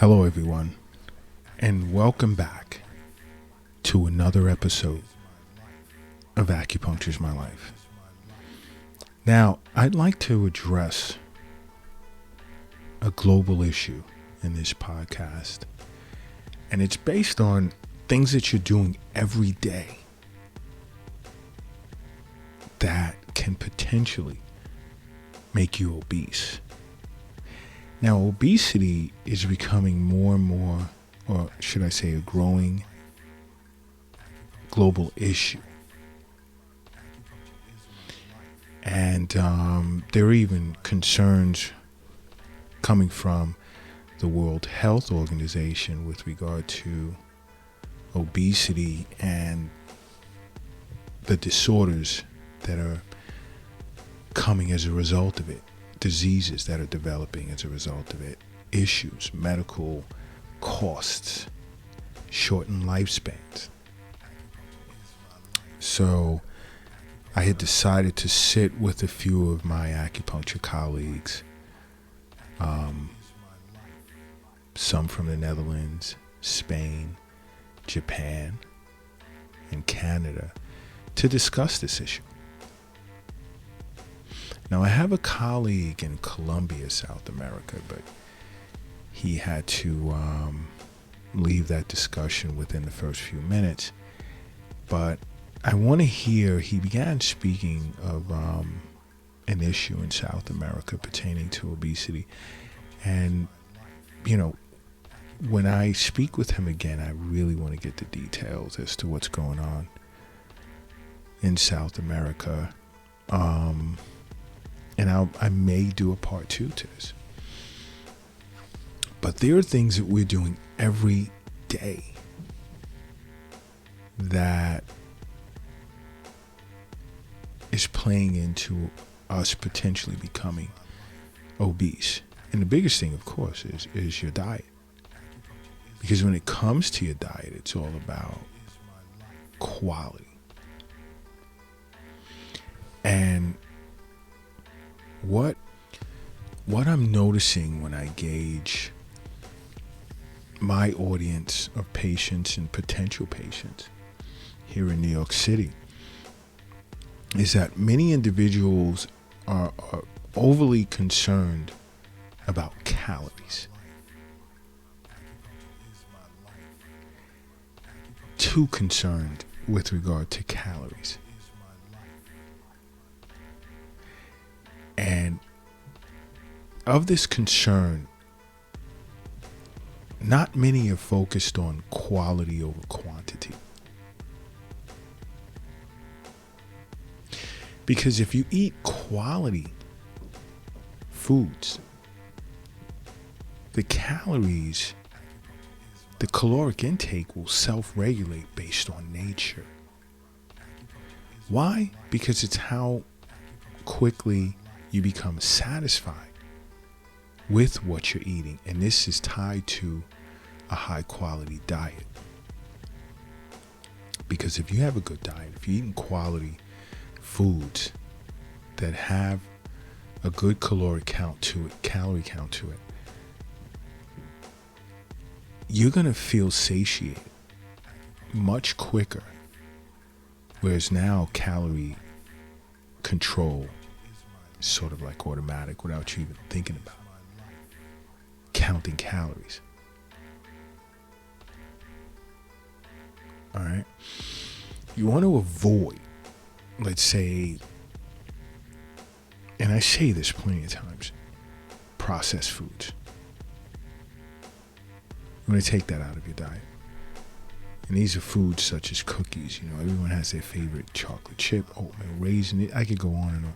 Hello, everyone, and welcome back to another episode of Acupuncture's My Life. Now, I'd like to address a global issue in this podcast, and it's based on things that you're doing every day that can potentially make you obese. Now, obesity is becoming more and more, or should I say, a growing global issue. And there are even concerns coming from the World Health Organization with regard to obesity and the disorders that are coming as a result of it. Diseases that are developing as a result of it, issues, medical costs, shortened lifespans. So I had decided to sit with a few of my acupuncture colleagues, some from the Netherlands, Spain, Japan, and Canada, to discuss this issue. Now, I have a colleague in Colombia, South America, but he had to leave that discussion within the first few minutes. But I want to hear, he began speaking of an issue in South America pertaining to obesity. And, you know, when I speak with him again, I really want to get the details as to what's going on in South America. And I may do a part 2 to this. But there are things that we're doing every day that is playing into us potentially becoming obese. And the biggest thing, of course, is your diet. Because when it comes to your diet, it's all about quality. And what I'm noticing when I gauge my audience of patients and potential patients here in New York City is that many individuals are overly concerned about calories. Too concerned with regard to calories. And of this concern, not many are focused on quality over quantity. Because if you eat quality foods, the calories, the caloric intake will self-regulate based on nature. Why? Because it's how quickly you become satisfied with what you're eating. And this is tied to a high quality diet. Because if you have a good diet, if you're eating quality foods that have a good calorie count to it, you're going to feel satiated much quicker. Whereas now calorie control sort of like automatic without you even thinking about counting calories. All right. You want to avoid, let's say, and I say this plenty of times, processed foods. You want to take that out of your diet. And these are foods such as cookies. You know, everyone has their favorite chocolate chip, oatmeal, raisin. I could go on and on.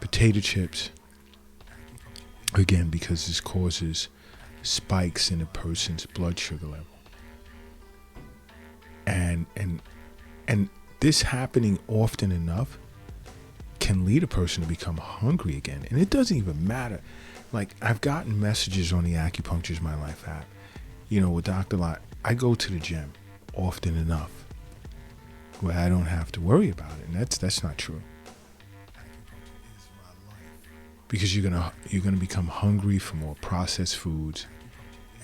Potato chips, again, because this causes spikes in a person's blood sugar level. And this happening often enough can lead a person to become hungry again. And it doesn't even matter. Like, I've gotten messages on the Acupuncture's My Life app. You know, with Dr. Lott, I go to the gym often enough where I don't have to worry about it. And that's not true. Because you're gonna become hungry for more processed foods,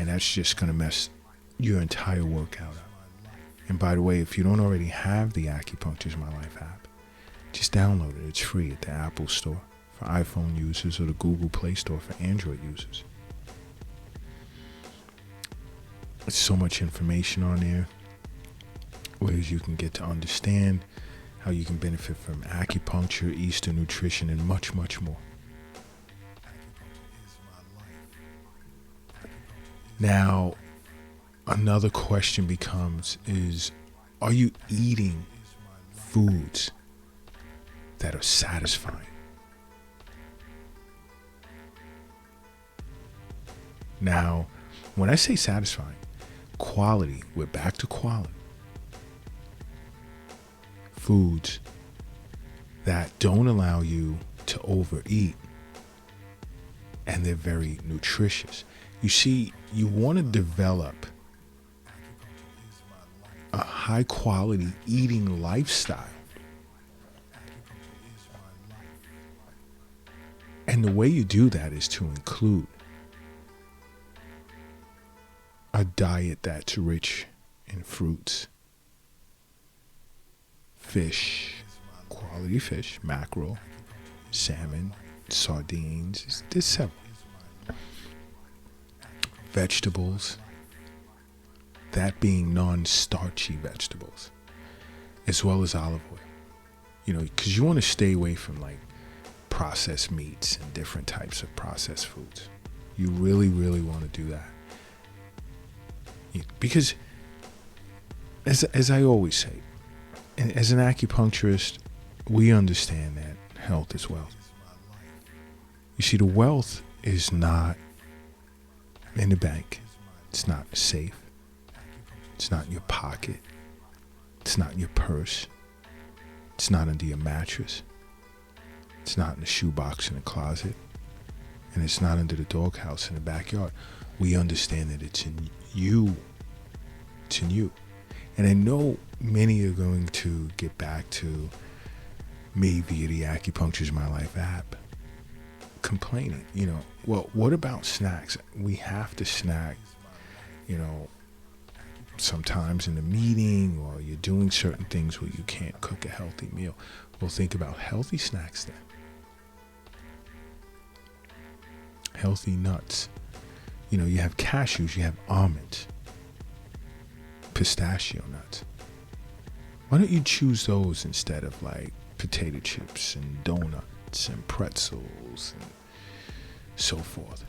And that's just going to mess your entire workout up. And by the way, if you don't already have the Acupuncture's My Life app, just download it. It's free at the Apple Store for iPhone users or the Google Play Store for Android users. There's so much information on there, ways you can get to understand how you can benefit from acupuncture, Eastern nutrition, and much, much more. Now, another question becomes is, are you eating foods that are satisfying? Now, when I say satisfying, quality, we're back to quality. Foods that don't allow you to overeat, and they're very nutritious. You see, you want to develop a high quality eating lifestyle. And the way you do that is to include a diet that's rich in fruits, fish, quality fish, mackerel, salmon, sardines, there's several. Vegetables, that being non-starchy vegetables, as well as olive oil. You know, because you want to stay away from like processed meats and different types of processed foods. You really, really want to do that. Because, as I always say, as an acupuncturist, we understand that health is wealth. You see, the wealth is not in the bank. It's not safe. It's not in your pocket. It's not in your purse. It's not under your mattress. It's not in the shoebox in the closet. And it's not under the doghouse in the backyard. We understand that it's in you. It's in you. And I know many are going to get back to me via the Acupuncture's My Life app complaining, you know, well, what about snacks? We have to snack, you know, sometimes in a meeting, or you're doing certain things where you can't cook a healthy meal. Well, think about healthy snacks then. Healthy nuts. You know, you have cashews, you have almonds, pistachio nuts. Why don't you choose those instead of like potato chips and donuts and pretzels and so forth?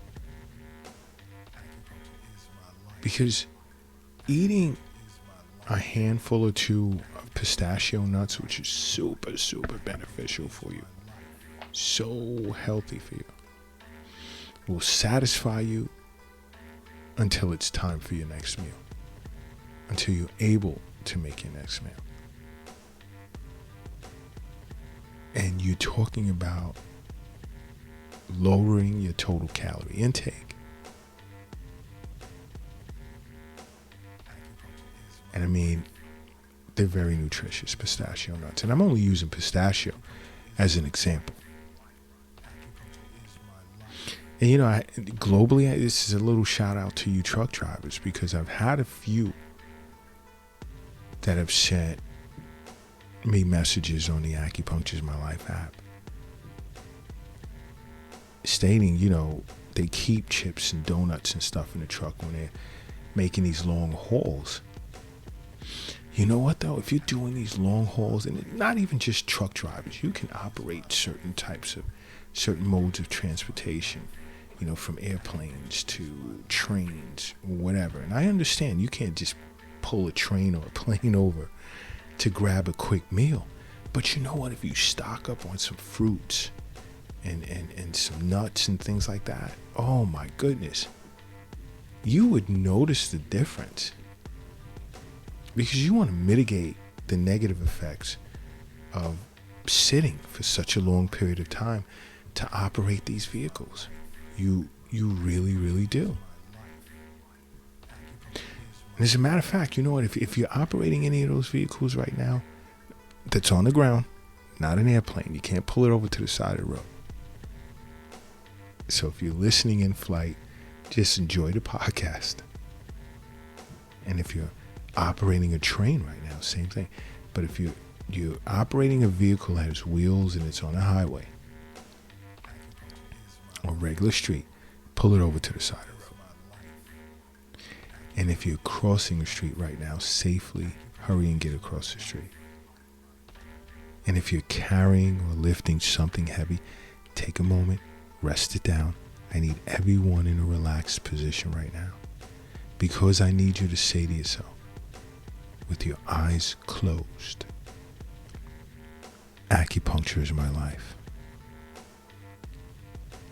Because eating a handful or two of pistachio nuts, which is super, super beneficial for you, so healthy for you, will satisfy you until it's time for your next meal, until you're able to make your next meal. And you're talking about lowering your total calorie intake. And I mean, they're very nutritious, pistachio nuts. And I'm only using pistachio as an example. And you know, globally, this is a little shout out to you truck drivers, because I've had a few that have sent me messages on the Acupuncture's My Life app stating, you know, they keep chips and donuts and stuff in the truck when they're making these long hauls. You know what though? If you're doing these long hauls, and not even just truck drivers, you can operate certain modes of transportation, you know, from airplanes to trains, whatever. And I understand you can't just pull a train or a plane over to grab a quick meal. But you know what? If you stock up on some fruits and some nuts and things like that, oh my goodness, you would notice the difference. Because you want to mitigate the negative effects of sitting for such a long period of time to operate these vehicles. You really, really do. And as a matter of fact, you know what? If you're operating any of those vehicles right now that's on the ground, not an airplane, you can't pull it over to the side of the road. So if you're listening in flight, just enjoy the podcast. And if you're operating a train right now, same thing. But if you're operating a vehicle that has wheels and it's on a highway or regular street, pull it over to the side of the road. And if you're crossing a street right now, safely hurry and get across the street. And if you're carrying or lifting something heavy, take a moment, rest it down. I need everyone in a relaxed position right now, because I need you to say to yourself, with your eyes closed, acupuncture is my life.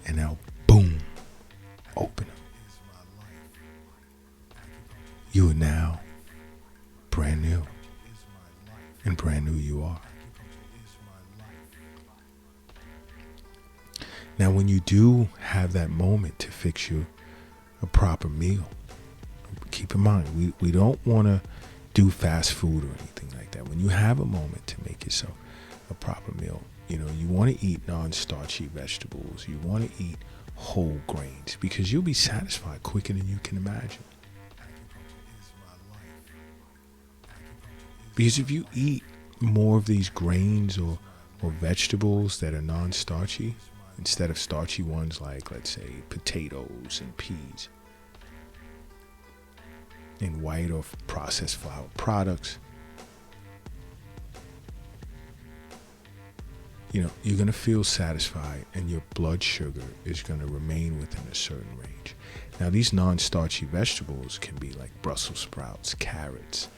And now, boom, open them. You are now brand new, and brand new you are. Now, when you do have that moment to fix you a proper meal, keep in mind, we don't want to do fast food or anything like that. When you have a moment to make yourself a proper meal, you want to eat non-starchy vegetables. You want to eat whole grains, because you'll be satisfied quicker than you can imagine. Because if you eat more of these grains or vegetables that are non-starchy, instead of starchy ones like, let's say, potatoes and peas, and white or processed flour products, you're going to feel satisfied, and your blood sugar is going to remain within a certain range. Now, these non-starchy vegetables can be like Brussels sprouts, carrots,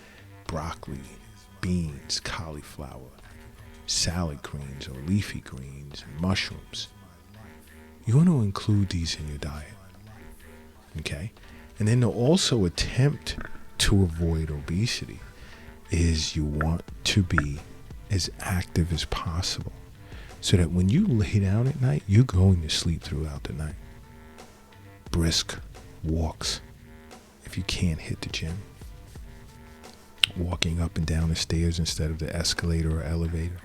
broccoli, beans, cauliflower, salad greens or leafy greens, and mushrooms. You want to include these in your diet, okay? And then to also attempt to avoid obesity is you want to be as active as possible, so that when you lay down at night, you're going to sleep throughout the night. Brisk walks. If you can't hit the gym, walking up and down the stairs instead of the escalator or elevator.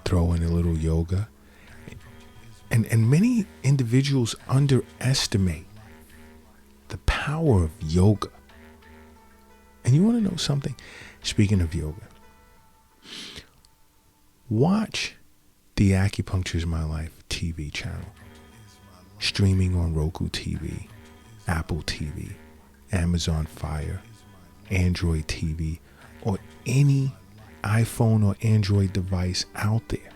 Throw in a little yoga. And many individuals underestimate the power of yoga. And you want to know something? Speaking of yoga, watch the Acupuncture is My Life TV channel, streaming on Roku TV, Apple TV, Amazon Fire, Android TV, or any iPhone or Android device out there.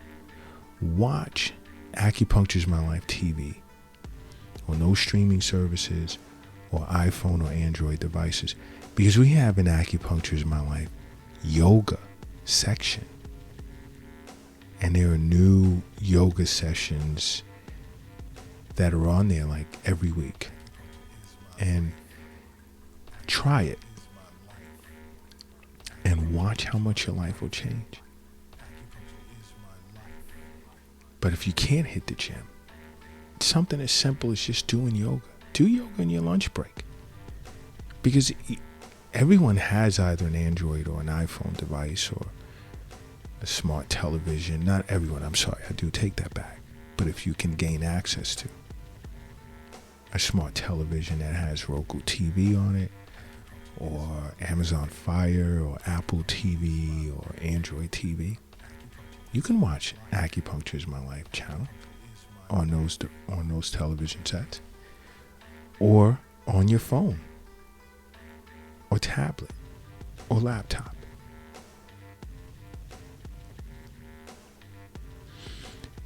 Watch Acupuncture is My Life TV on those streaming services or iPhone or Android devices, because we have an Acupuncture is My Life yoga section. And there are new yoga sessions that are on there like every week. And try it. And watch how much your life will change. But if you can't hit the gym, something as simple as just doing yoga. Do yoga in your lunch break. Because everyone has either an Android or an iPhone device or a smart television. Not everyone, I'm sorry, I do take that back. But if you can gain access to a smart television that has Roku TV on it, or Amazon Fire, or Apple TV, or Android TV, you can watch Acupuncture is My Life channel on those television sets, or on your phone, or tablet, or laptop.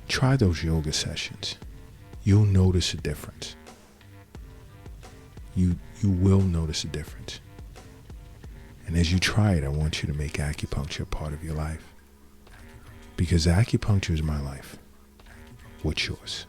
Try those yoga sessions. You'll notice a difference. You will notice a difference. And as you try it, I want you to make acupuncture a part of your life. Because acupuncture is my life. What's yours?